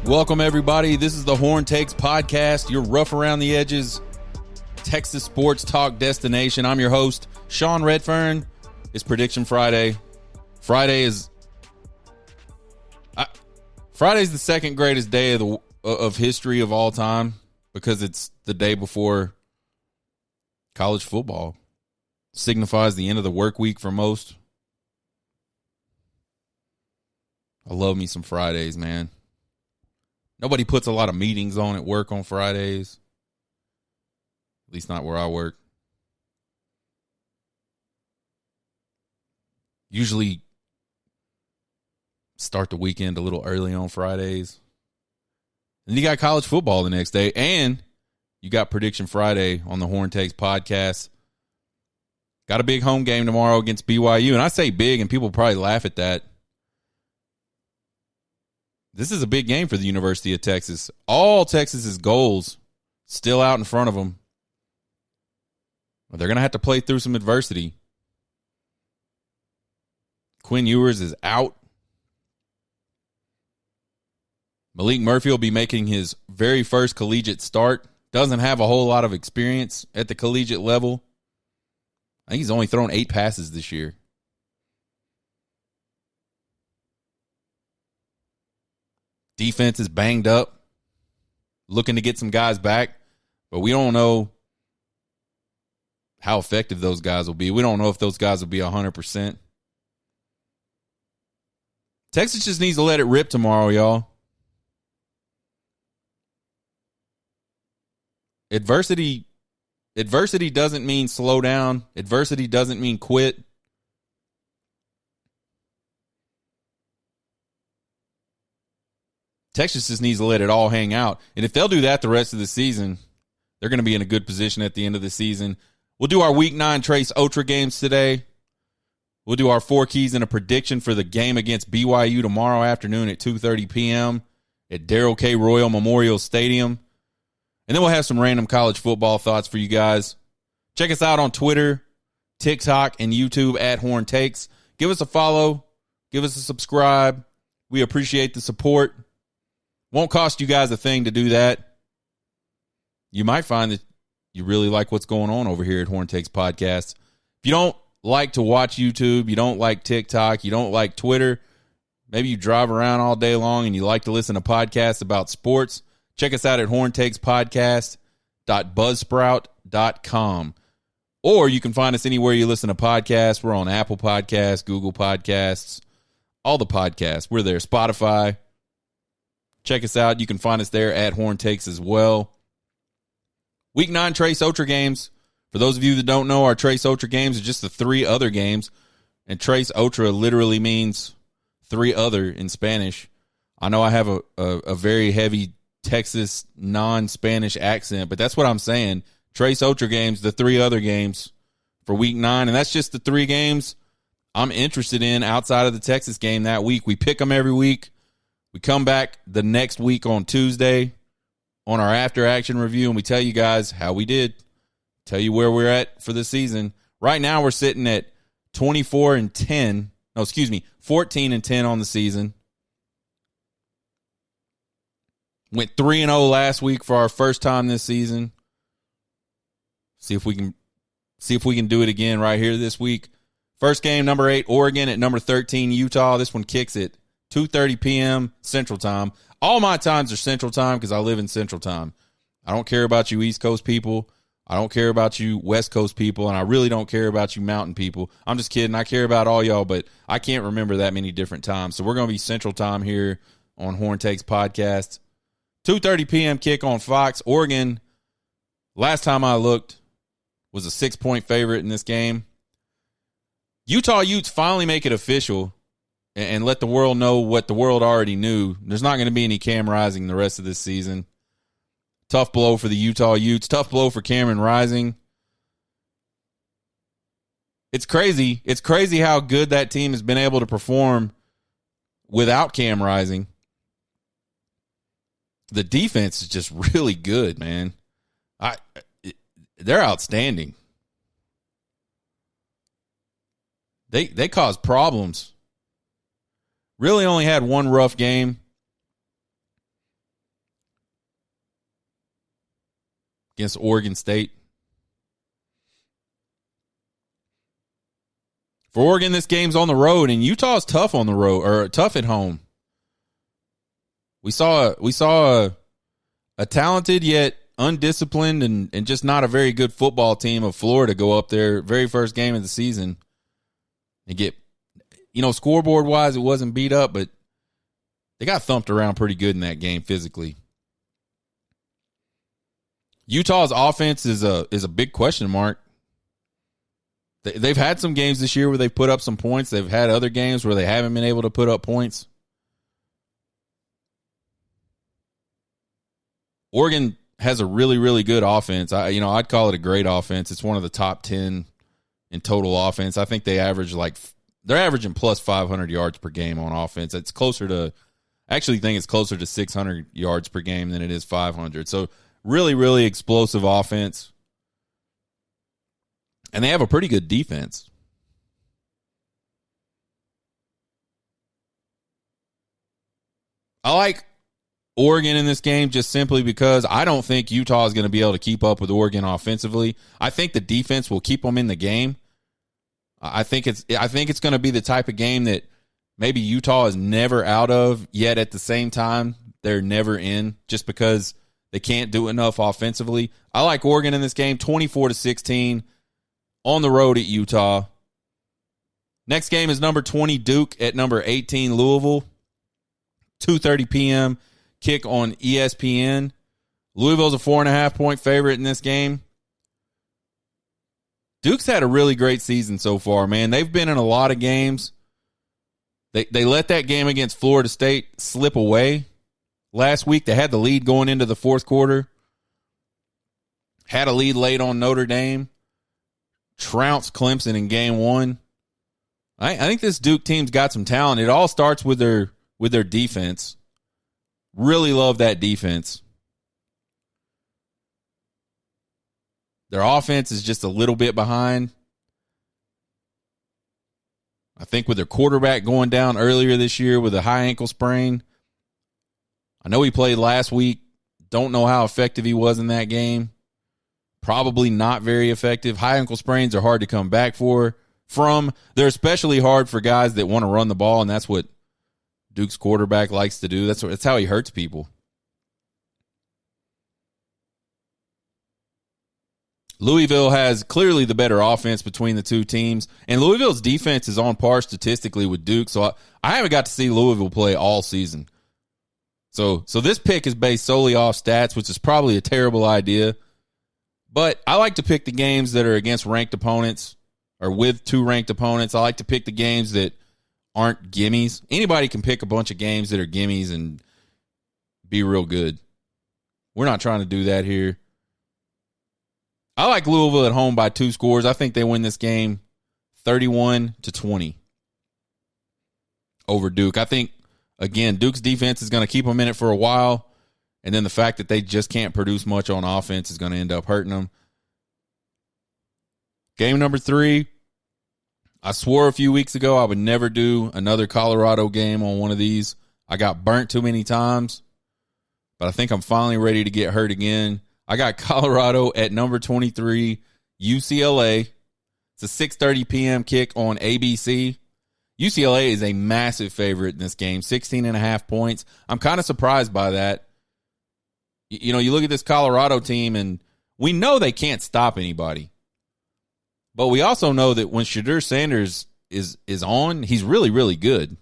Welcome, everybody. This is the Horn Takes podcast, your rough around the edges Texas sports talk destination. I'm your host, Sean Redfern. It's Prediction Friday. Friday's the second greatest day of history of all time because it's the day before college football. Signifies the end of the work week for most. I love me some Fridays, man. Nobody puts a lot of meetings on at work on Fridays. At least not where I work. Usually start the weekend a little early on Fridays. And you got college football the next day. And you got Prediction Friday on the Horn Takes podcast. Got a big home game tomorrow against BYU. And I say big, and people probably laugh at that. This is a big game for the University of Texas. All Texas's goals still out in front of them. They're going to have to play through some adversity. Quinn Ewers is out. Malik Murphy will be making his very first collegiate start. Doesn't have a whole lot of experience at the collegiate level. I think he's only thrown 8 passes this year. Defense is banged up, looking to get some guys back, but we don't know how effective those guys will be. We don't know if those guys will be 100%. Texas just needs to let it rip tomorrow, y'all. Adversity doesn't mean slow down. Adversity doesn't mean quit. Texas just needs to let it all hang out. And if they'll do that the rest of the season, they're going to be in a good position at the end of the season. We'll do our Week 9 Trace Otra games today. We'll do our 4 keys and a prediction for the game against BYU tomorrow afternoon at 2:30 p.m. at Darrell K. Royal Memorial Stadium. And then we'll have some random college football thoughts for you guys. Check us out on Twitter, TikTok, and YouTube at Horn Takes. Give us a follow. Give us a subscribe. We appreciate the support. Won't cost you guys a thing to do that. You might find that you really like what's going on over here at Horn Takes Podcast. If you don't like to watch YouTube, you don't like TikTok, you don't like Twitter, maybe you drive around all day long and you like to listen to podcasts about sports, check us out at horntakespodcast.buzzsprout.com. Or you can find us anywhere you listen to podcasts. We're on Apple Podcasts, Google Podcasts, all the podcasts. We're there. Spotify. Check us out. You can find us there at Horn Takes as well. Week 9 Trace Otra games. For those of you that don't know, our Trace Otra games are just the 3 other games. And Trace Otra literally means 3 other in Spanish. I know I have a very heavy Texas non-Spanish accent, but that's what I'm saying. Trace Otra games, the 3 other games for Week 9. And that's just the 3 games I'm interested in outside of the Texas game that week. We pick them every week. We come back the next week on Tuesday on our after action review, and we tell you guys how we did, tell you where we're at for the season. Right now we're sitting at 14-10 on the season. Went 3-0 last week for our first time this season. See if we can do it again right here this week. First game, number 8, Oregon at number 13, Utah. This one kicks it 2:30 p.m. Central Time. All my times are Central Time because I live in Central Time. I don't care about you East Coast people. I don't care about you West Coast people, and I really don't care about you Mountain people. I'm just kidding. I care about all y'all, but I can't remember that many different times. So we're going to be Central Time here on Horn Takes Podcast. 2:30 p.m. kick on Fox. Oregon, last time I looked, was a 6-point favorite in this game. Utah Utes finally make it official and let the world know what the world already knew. There's not going to be any Cam Rising the rest of this season. Tough blow for the Utah Utes. Tough blow for Cameron Rising. It's crazy. It's crazy how good that team has been able to perform without Cam Rising. The defense is just really good, man. They're outstanding. They cause problems. Really only had one rough game. against Oregon State. For Oregon, this game's on the road, and Utah's tough on the road, or tough at home. We saw a talented yet undisciplined and just not a very good football team of Florida go up there, very first game of the season, and get, scoreboard-wise, it wasn't beat up, but they got thumped around pretty good in that game physically. Utah's offense is a big question mark. They've had some games this year where they've put up some points. They've had other games where they haven't been able to put up points. Oregon has a really, really good offense. I'd call it a great offense. It's one of the top 10 in total offense. I think they're averaging plus 500 yards per game on offense. I actually think it's closer to 600 yards per game than it is 500. So really, really explosive offense. And they have a pretty good defense. I like Oregon in this game just simply because I don't think Utah is going to be able to keep up with Oregon offensively. I think the defense will keep them in the game. I think it's going to be the type of game that maybe Utah is never out of, yet at the same time they're never in just because they can't do enough offensively. I like Oregon in this game, 24-16 on the road at Utah. Next game is number 20 Duke at number 18 Louisville. 2:30 p.m. kick on ESPN. Louisville's a 4.5-point favorite in this game. Duke's had a really great season so far, man. They've been in a lot of games. They let that game against Florida State slip away last week. They had the lead going into the fourth quarter. Had a lead late on Notre Dame. Trounced Clemson in game one. I think this Duke team's got some talent. It all starts with their defense. Really love that defense. Their offense is just a little bit behind. I think with their quarterback going down earlier this year with a high ankle sprain. I know he played last week. Don't know how effective he was in that game. Probably not very effective. High ankle sprains are hard to come back from. They're especially hard for guys that want to run the ball, and that's what Duke's quarterback likes to do. That's how he hurts people. Louisville has clearly the better offense between the two teams, and Louisville's defense is on par statistically with Duke, so I haven't got to see Louisville play all season. So this pick is based solely off stats, which is probably a terrible idea, but I like to pick the games that are against ranked opponents or with two ranked opponents. I like to pick the games that aren't gimmies. Anybody can pick a bunch of games that are gimmies and be real good. We're not trying to do that here. I like Louisville at home by 2 scores. I think they win this game 31-20 over Duke. I think, again, Duke's defense is going to keep them in it for a while, and then the fact that they just can't produce much on offense is going to end up hurting them. Game number 3, I swore a few weeks ago I would never do another Colorado game on one of these. I got burnt too many times, but I think I'm finally ready to get hurt again. I got Colorado at number 23, UCLA. It's a 6:30 p.m. kick on ABC. UCLA is a massive favorite in this game, 16.5 points. I'm kind of surprised by that. You look at this Colorado team, and we know they can't stop anybody. But we also know that when Shedeur Sanders is on, he's really, really good.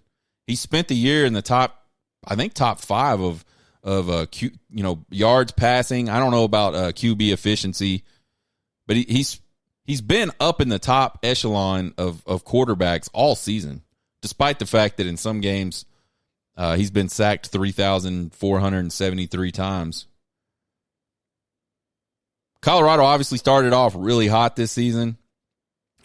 He spent the year in the top 5 of yards passing. I don't know about QB efficiency, but he's been up in the top echelon of quarterbacks all season, despite the fact that in some games he's been sacked 3,473 times. Colorado obviously started off really hot this season.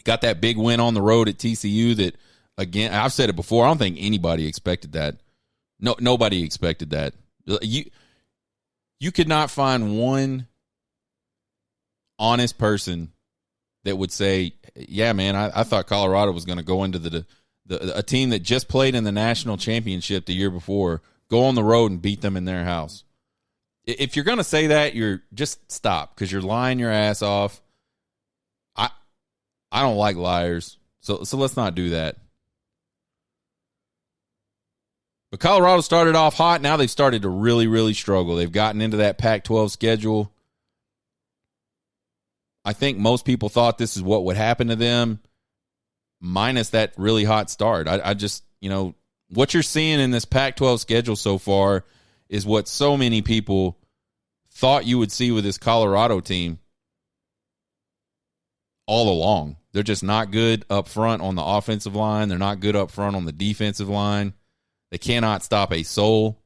Got that big win on the road at TCU that, again, I've said it before, I don't think anybody expected that. No, nobody expected that. You could not find one honest person that would say, yeah, man, I thought Colorado was going to go into a team that just played in the national championship the year before, go on the road and beat them in their house. If you're going to say that, you're just stop because you're lying your ass off. I don't like liars, so let's not do that. But Colorado started off hot. Now they've started to really, really struggle. They've gotten into that Pac-12 schedule. I think most people thought this is what would happen to them, minus that really hot start. I just, what you're seeing in this Pac-12 schedule so far is what so many people thought you would see with this Colorado team all along. They're just not good up front on the offensive line. They're not good up front on the defensive line. They cannot stop a soul.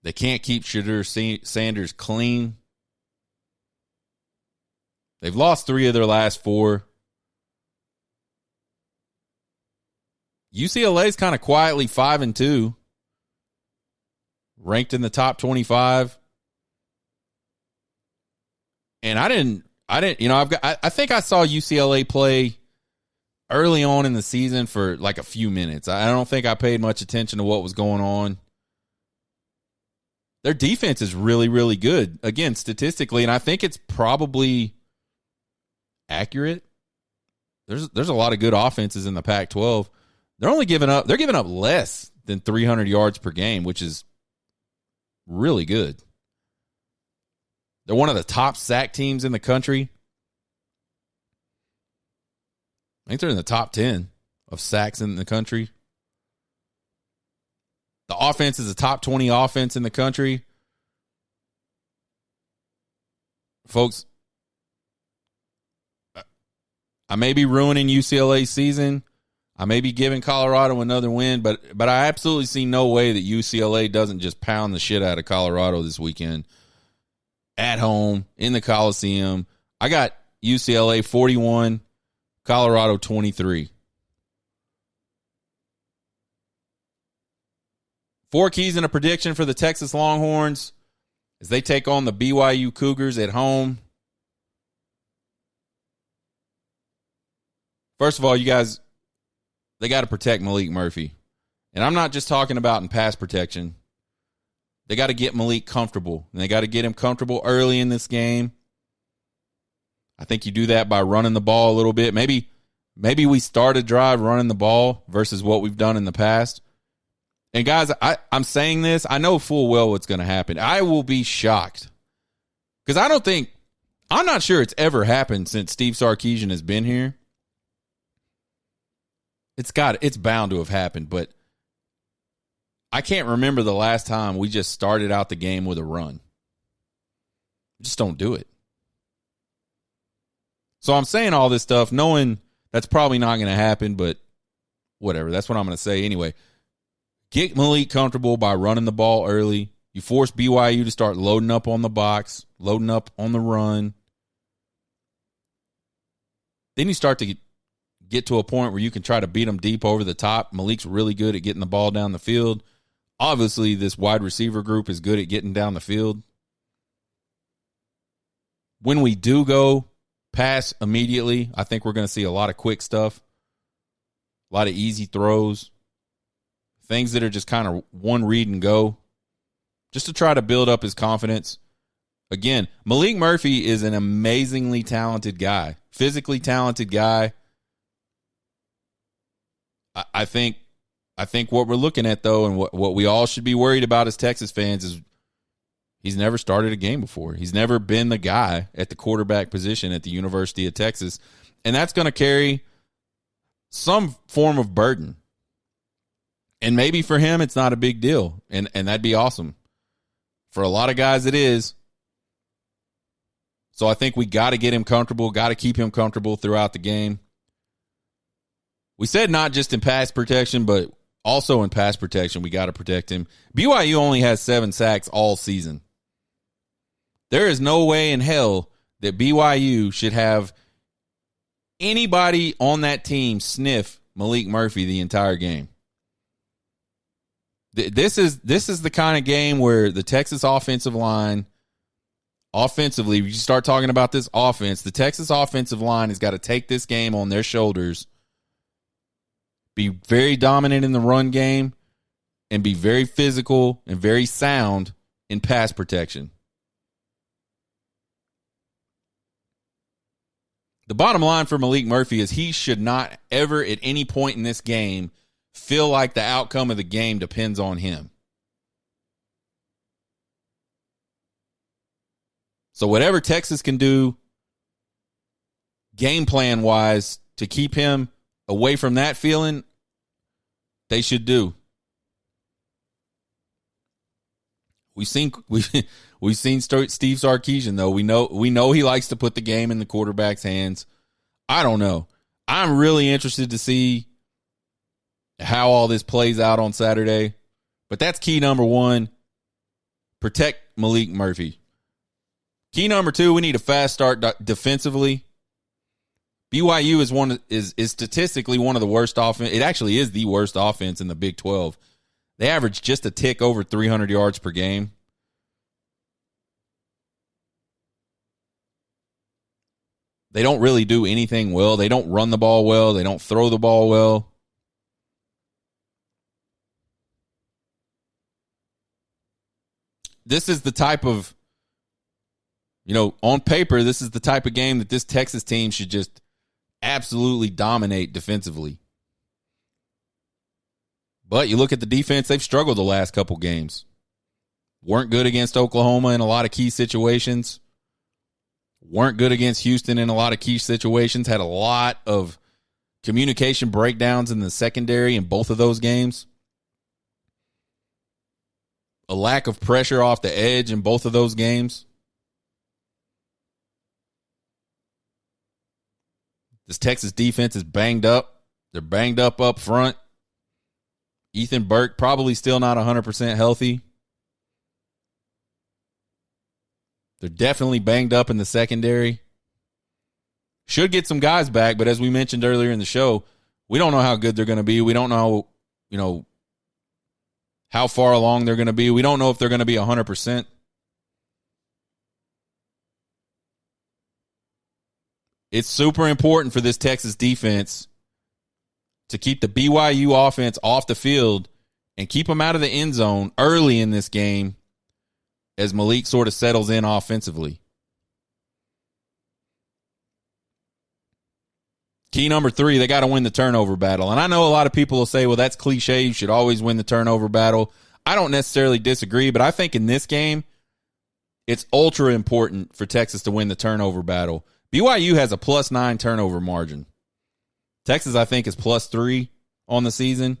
They can't keep Shedeur Sanders clean. They've lost 3 of their last 4. UCLA's kind of quietly 5-2, ranked in the top 25. And I think I saw UCLA play early on in the season for like a few minutes. I don't think I paid much attention to what was going on. Their defense is really, really good, again, statistically, and I think it's probably accurate. There's a lot of good offenses in the Pac-12. They're giving up less than 300 yards per game, which is really good. They're one of the top sack teams in the country. I think they're in the top 10 of sacks in the country. The offense is a top 20 offense in the country. Folks, I may be ruining UCLA's season. I may be giving Colorado another win, but I absolutely see no way that UCLA doesn't just pound the shit out of Colorado this weekend. At home, in the Coliseum. I got UCLA 41, Colorado 23. 4 keys and a prediction for the Texas Longhorns as they take on the BYU Cougars at home. First of all, you guys, they got to protect Malik Murphy. And I'm not just talking about in pass protection. They got to get Malik comfortable, and they got to get him comfortable early in this game. I think you do that by running the ball a little bit. Maybe we start a drive running the ball versus what we've done in the past. And guys, I'm saying this. I know full well what's going to happen. I will be shocked because I'm not sure it's ever happened since Steve Sarkisian has been here. It's bound to have happened, but I can't remember the last time we just started out the game with a run. Just don't do it. So I'm saying all this stuff knowing that's probably not going to happen, but whatever. That's what I'm going to say anyway. Get Malik comfortable by running the ball early. You force BYU to start loading up on the box, loading up on the run. Then you start to get to a point where you can try to beat them deep over the top. Malik's really good at getting the ball down the field. Obviously, this wide receiver group is good at getting down the field. When we do go pass immediately, I think we're going to see a lot of quick stuff, a lot of easy throws, things that are just kind of one read and go, just to try to build up his confidence. Again, Malik Murphy is an amazingly talented guy, physically talented guy. I think what we're looking at, though, and what we all should be worried about as Texas fans is he's never started a game before. He's never been the guy at the quarterback position at the University of Texas, and that's going to carry some form of burden. And maybe for him, it's not a big deal, and that'd be awesome. For a lot of guys, it is. So I think we got to get him comfortable, got to keep him comfortable throughout the game. We said not just in pass protection, but also in pass protection, we got to protect him. BYU only has 7 sacks all season. There is no way in hell that BYU should have anybody on that team sniff Malik Murphy the entire game. This is the kind of game where the Texas offensive line, offensively, you start talking about this offense, the Texas offensive line has got to take this game on their shoulders, be very dominant in the run game, and be very physical and very sound in pass protection. The bottom line for Malik Murphy is he should not ever at any point in this game feel like the outcome of the game depends on him. So whatever Texas can do game plan wise to keep him away from that feeling, they should do. We've seen Steve Sarkisian though. We know he likes to put the game in the quarterback's hands. I don't know. I'm really interested to see how all this plays out on Saturday. But that's key number one. Protect Malik Murphy. Key number two, we need a fast start defensively. BYU is statistically one of the worst offense. It actually is the worst offense in the Big 12. They average just a tick over 300 yards per game. They don't really do anything well. They don't run the ball well. They don't throw the ball well. This is the type of, on paper, this is the type of game that this Texas team should just absolutely dominate defensively. But you look at the defense, they've struggled the last couple games. Weren't good against Oklahoma in a lot of key situations. Weren't good against Houston in a lot of key situations. Had a lot of communication breakdowns in the secondary in both of those games. A lack of pressure off the edge in both of those games. This Texas defense is banged up. They're banged up front. Ethan Burke probably still not 100% healthy. They're definitely banged up in the secondary. Should get some guys back, but as we mentioned earlier in the show, we don't know how good they're going to be. We don't know, how far along they're going to be. We don't know if they're going to be 100%. It's super important for this Texas defense to keep the BYU offense off the field and keep them out of the end zone early in this game as Malik sort of settles in offensively. Key number 3, they got to win the turnover battle. And I know a lot of people will say, well, that's cliche. You should always win the turnover battle. I don't necessarily disagree, but I think in this game, it's ultra important for Texas to win the turnover battle. BYU has a +9 turnover margin. Texas, I think, is +3 on the season.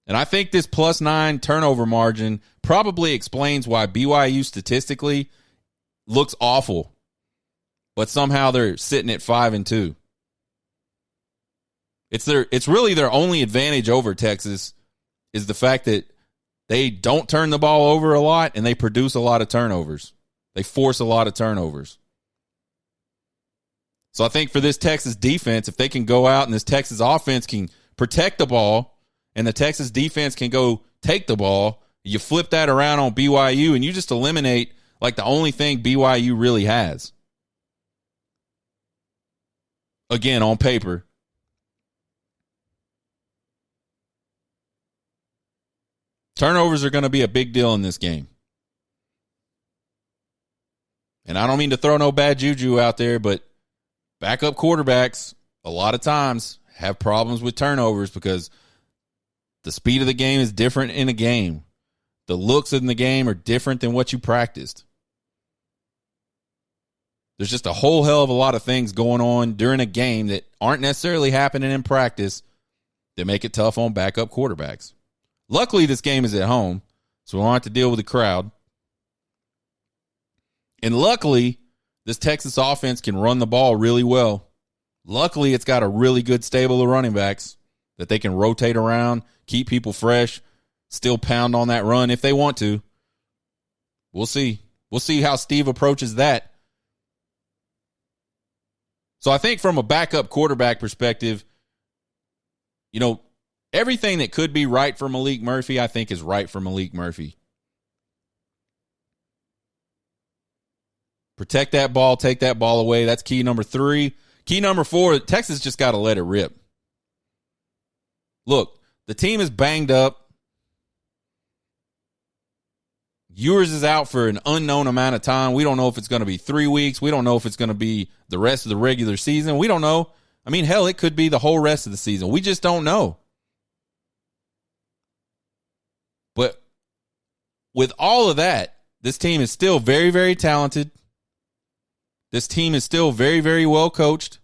And I think this +9 turnover margin probably explains why BYU statistically looks awful, but somehow they're sitting at 5-2. It's really their only advantage over Texas is the fact that they don't turn the ball over a lot and they produce a lot of turnovers. They force a lot of turnovers. So I think for this Texas defense, if they can go out and this Texas offense can protect the ball and the Texas defense can go take the ball, you flip that around on BYU and you just eliminate like the only thing BYU really has. Again, on paper. Turnovers are going to be a big deal in this game. And I don't mean to throw no bad juju out there, but backup quarterbacks a lot of times have problems with turnovers because the speed of the game is different in a game. The looks in the game are different than what you practiced. There's just a whole hell of a lot of things going on during a game that aren't necessarily happening in practice that make it tough on backup quarterbacks. Luckily, this game is at home, so we don't have to deal with the crowd. And luckily, this Texas offense can run the ball really well. Luckily, it's got a really good stable of running backs that they can rotate around, keep people fresh, still pound on that run if they want to. We'll see. We'll see how Steve approaches that. So I think from a backup quarterback perspective, everything that could be right for Malik Murphy, I think is right for Malik Murphy. Protect that ball, take that ball away. That's key number 3. Key number 4, Texas just got to let it rip. Look, the team is banged up. Ewers is out for an unknown amount of time. We don't know if it's going to be 3 weeks. We don't know if it's going to be the rest of the regular season. We don't know. I mean, hell, it could be the whole rest of the season. We just don't know. But with all of that, this team is still very, very talented. This team is still very, very well coached.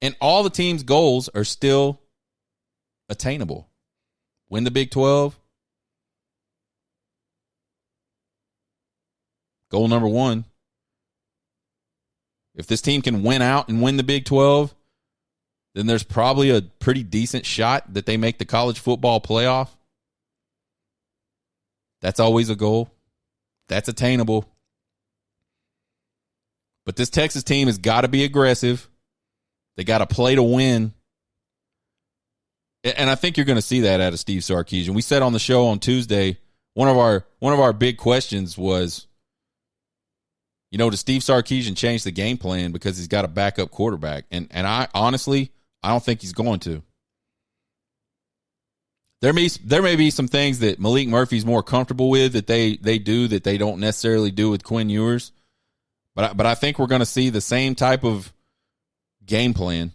And all the team's goals are still attainable. Win the Big 12. Goal number 1. If this team can win out and win the Big 12, then there's probably a pretty decent shot that they make the college football playoff. That's always a goal. That's attainable. But this Texas team has got to be aggressive. They got to play to win. And I think you're going to see that out of Steve Sarkisian. We said on the show on Tuesday, one of our big questions was, does Steve Sarkisian change the game plan because he's got a backup quarterback? And I honestly, I don't think he's going to. There may be some things that Malik Murphy's more comfortable with that they do that they don't necessarily do with Quinn Ewers. But I think we're going to see the same type of game plan.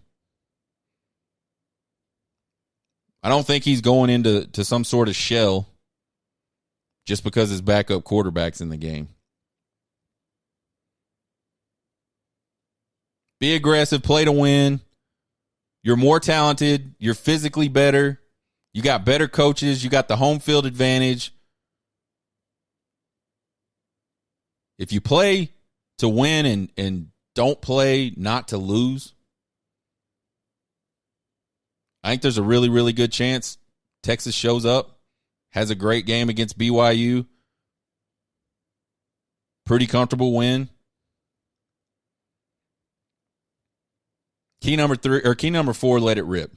I don't think he's going into some sort of shell just because his backup quarterback's in the game. Be aggressive, play to win. You're more talented. You're physically better. You got better coaches. You got the home field advantage. If you play to win and don't play not to lose, I think there's a really, really good chance Texas shows up, has a great game against BYU. Pretty comfortable win. Key number 4, let it rip.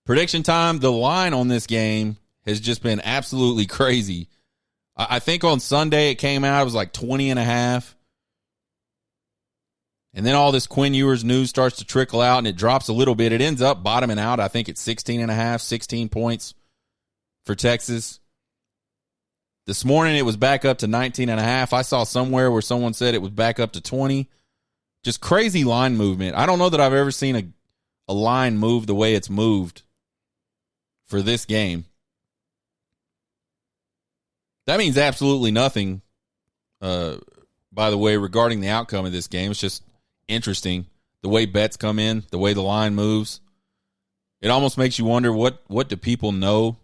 Prediction time. The line on this game has just been absolutely crazy. I think on Sunday it came out, it was like 20.5. And then all this Quinn Ewers news starts to trickle out and it drops a little bit. It ends up bottoming out, I think, at 16.5, 16 points for Texas. This morning it was back up to 19.5. I saw somewhere where someone said it was back up to 20. Just crazy line movement. I don't know that I've ever seen a line move the way it's moved for this game. That means absolutely nothing, by the way, regarding the outcome of this game. It's just interesting the way bets come in, the way the line moves. It almost makes you wonder what do people know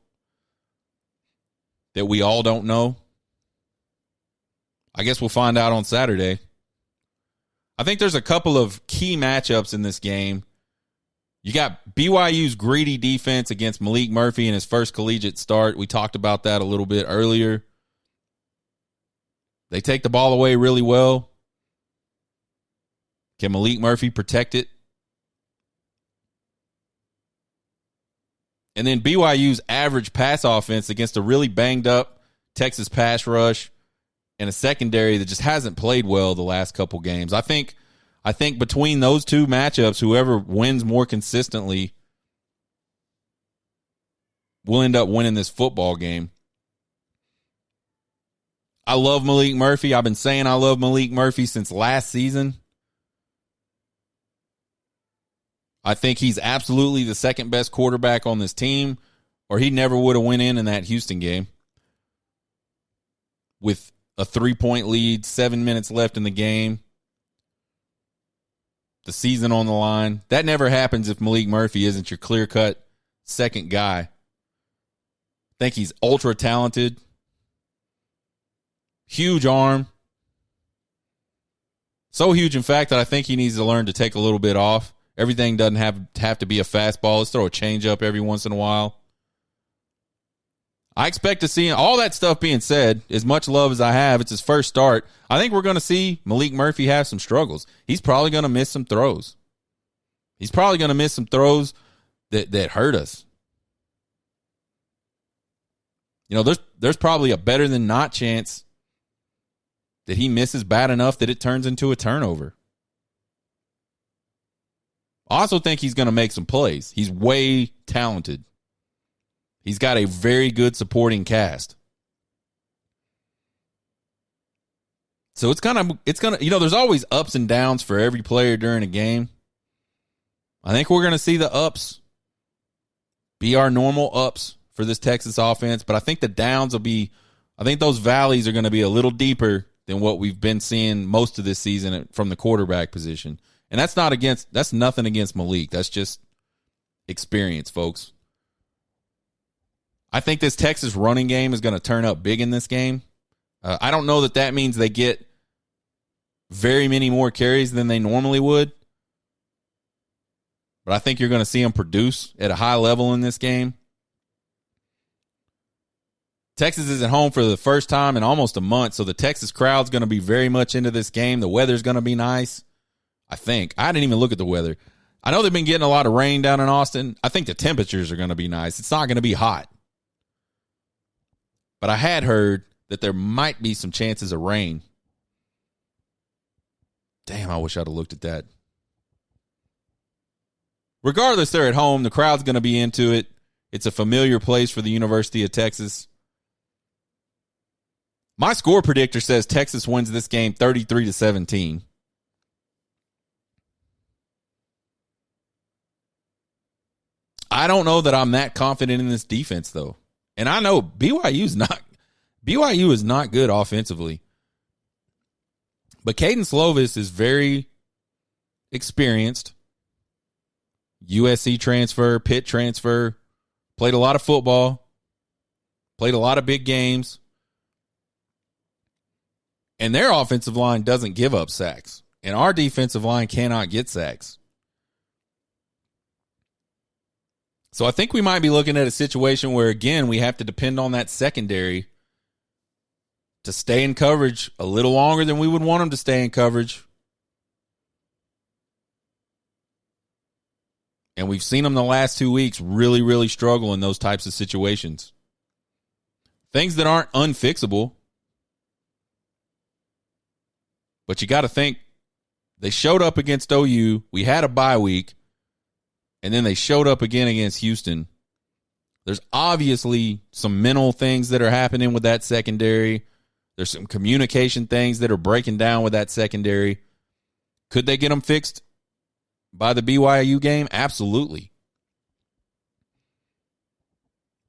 that we all don't know. I guess we'll find out on Saturday. I think there's a couple of key matchups in this game. You got BYU's greedy defense against Malik Murphy in his first collegiate start. We talked about that a little bit earlier. They take the ball away really well. Can Malik Murphy protect it? And then BYU's average pass offense against a really banged up Texas pass rush and a secondary that just hasn't played well the last couple games. I think between those two matchups, whoever wins more consistently will end up winning this football game. I love Malik Murphy. I've been saying I love Malik Murphy since last season. I think he's absolutely the second best quarterback on this team, or he never would have went in that Houston game with a 3-point lead, 7 minutes left in the game, the season on the line. That never happens if Malik Murphy isn't your clear-cut second guy. I think he's ultra talented, huge arm, so huge, in fact, that I think he needs to learn to take a little bit off. Everything doesn't have to be a fastball. Let's throw a changeup every once in a while. I expect to see all that stuff being said, as much love as I have. It's his first start. I think we're going to see Malik Murphy have some struggles. He's probably going to miss some throws. He's probably going to miss some throws that hurt us. There's probably a better than not chance that he misses bad enough that it turns into a turnover. I also think he's going to make some plays. He's way talented. He's got a very good supporting cast. So it's gonna, there's always ups and downs for every player during a game. I think we're gonna see the ups be our normal ups for this Texas offense, but I think the downs I think those valleys are going to be a little deeper than what we've been seeing most of this season from the quarterback position. And that's nothing against Malik. That's just experience, folks. I think this Texas running game is going to turn up big in this game. I don't know that means they get very many more carries than they normally would, but I think you're going to see them produce at a high level in this game. Texas is at home for the first time in almost a month, so the Texas crowd's going to be very much into this game. The weather's going to be nice, I think. I didn't even look at the weather. I know they've been getting a lot of rain down in Austin. I think the temperatures are going to be nice. It's not going to be hot. But I had heard that there might be some chances of rain. Damn, I wish I'd have looked at that. Regardless, they're at home. The crowd's going to be into it. It's a familiar place for the University of Texas. My score predictor says Texas wins this game 33-17. I don't know that I'm that confident in this defense, though. And I know BYU is not good offensively. But Caden Slovis is very experienced. USC transfer, Pitt transfer, played a lot of football, played a lot of big games. And their offensive line doesn't give up sacks. And our defensive line cannot get sacks. So I think we might be looking at a situation where, again, we have to depend on that secondary to stay in coverage a little longer than we would want them to stay in coverage. And we've seen them the last 2 weeks really, really struggle in those types of situations. Things that aren't unfixable. But you got to think, they showed up against OU. We had a bye week. And then they showed up again against Houston. There's obviously some mental things that are happening with that secondary. There's some communication things that are breaking down with that secondary. Could they get them fixed by the BYU game? Absolutely.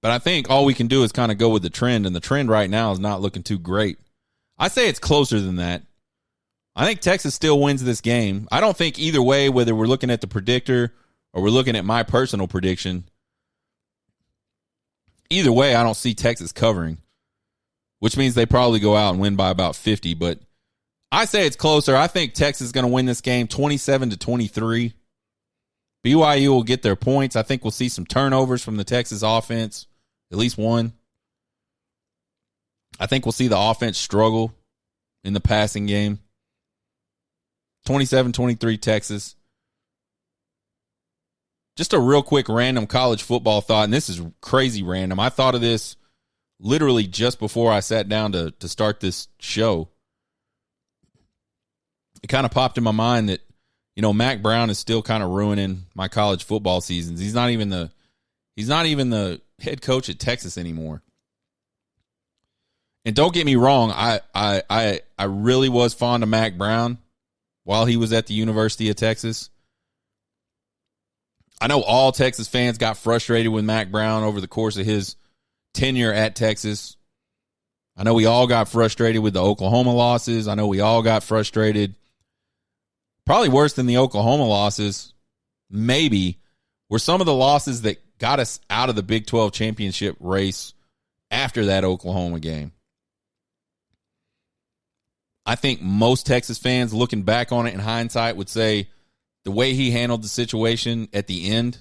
But I think all we can do is kind of go with the trend, and the trend right now is not looking too great. I say it's closer than that. I think Texas still wins this game. I don't think either way, whether we're looking at the predictor or we're looking at my personal prediction, either way, I don't see Texas covering, which means they probably go out and win by about 50. But I say it's closer. I think Texas is going to win this game 27-23. BYU will get their points. I think we'll see some turnovers from the Texas offense, at least one. I think we'll see the offense struggle in the passing game. 27-23 Texas. Just a real quick random college football thought, and this is crazy random. I thought of this literally just before I sat down to start this show. It kind of popped in my mind that, Mac Brown is still kind of ruining my college football seasons. He's not even the head coach at Texas anymore. And don't get me wrong, I really was fond of Mac Brown while he was at the University of Texas. I know all Texas fans got frustrated with Mac Brown over the course of his tenure at Texas. I know we all got frustrated with the Oklahoma losses. I know we all got frustrated. Probably worse than the Oklahoma losses, maybe, were some of the losses that got us out of the Big 12 championship race after that Oklahoma game. I think most Texas fans looking back on it in hindsight would say the way he handled the situation at the end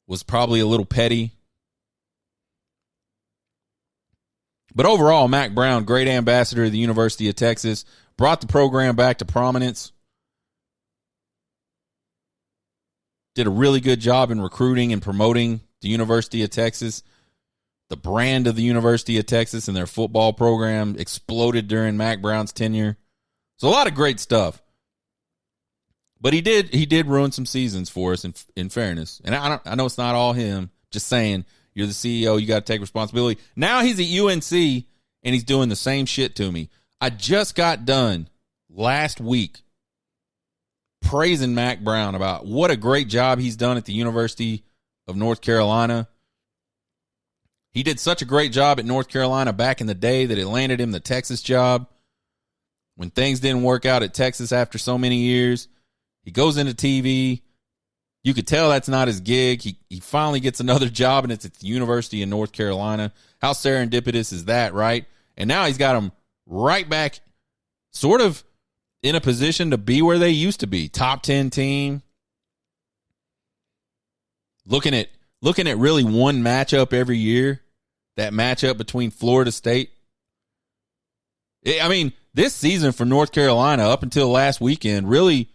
was probably a little petty. But overall, Mac Brown, great ambassador of the University of Texas, brought the program back to prominence. Did a really good job in recruiting and promoting the University of Texas. The brand of the University of Texas and their football program exploded during Mac Brown's tenure. So a lot of great stuff. But he did ruin some seasons for us in fairness. And I know it's not all him, just saying You're the CEO. You got to take responsibility. Now he's at UNC, and he's doing the same shit to me. I just got done last week praising Mac Brown about what a great job he's done at the University of North Carolina. He did such a great job at North Carolina back in the day that it landed him the Texas job. When things didn't work out at Texas after so many years, he goes into TV. You could tell that's not his gig. He finally gets another job, and it's at the University of North Carolina. How serendipitous is that, right? And now he's got him right back sort of in a position to be where they used to be. Top 10 team. Looking at really one matchup every year. That matchup between Florida State. I mean, this season for North Carolina up until last weekend really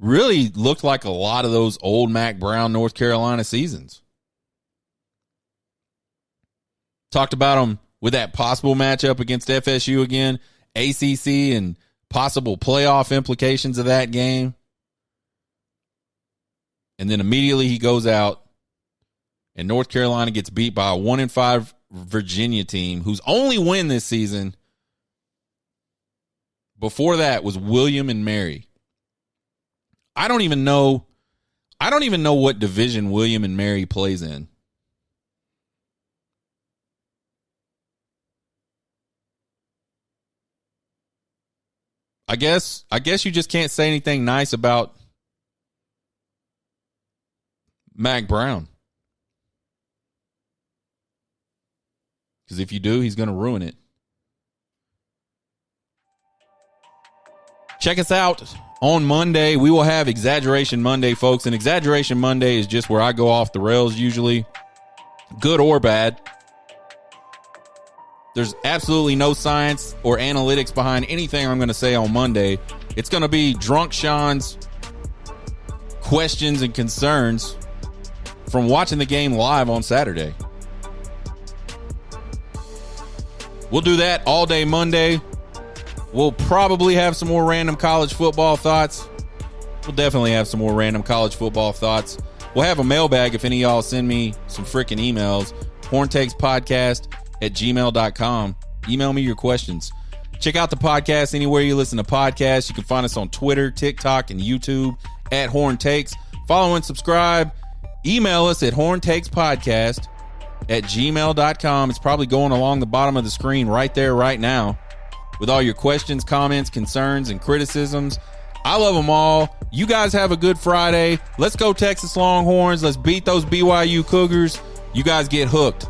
looked like a lot of those old Mac Brown North Carolina seasons. Talked about them with that possible matchup against FSU again, ACC and possible playoff implications of that game. And then immediately he goes out and North Carolina gets beat by a 1-5 Virginia team whose only win this season before that was William and Mary. I don't even know what division William and Mary plays in. I guess you just can't say anything nice about Mac Brown. Because if you do, he's going to ruin it. Check us out on Monday. We will have Exaggeration Monday, folks. And Exaggeration Monday is just where I go off the rails usually, good or bad. There's absolutely no science or analytics behind anything I'm going to say on Monday. It's going to be Drunk Sean's questions and concerns from watching the game live on Saturday. We'll do that all day Monday. We'll probably have some more random college football thoughts. We'll definitely have some more random college football thoughts. We'll have a mailbag if any of y'all send me some freaking emails. horntakespodcast@gmail.com. Email me your questions. Check out the podcast anywhere you listen to podcasts. You can find us on Twitter, TikTok, and YouTube at Horn Takes. Follow and subscribe. Email us at horntakespodcast@gmail.com. It's probably going along the bottom of the screen right there, right now, with all your questions, comments, concerns, and criticisms. I love them all. You guys have a good Friday. Let's go Texas Longhorns. Let's beat those BYU Cougars. You guys get hooked.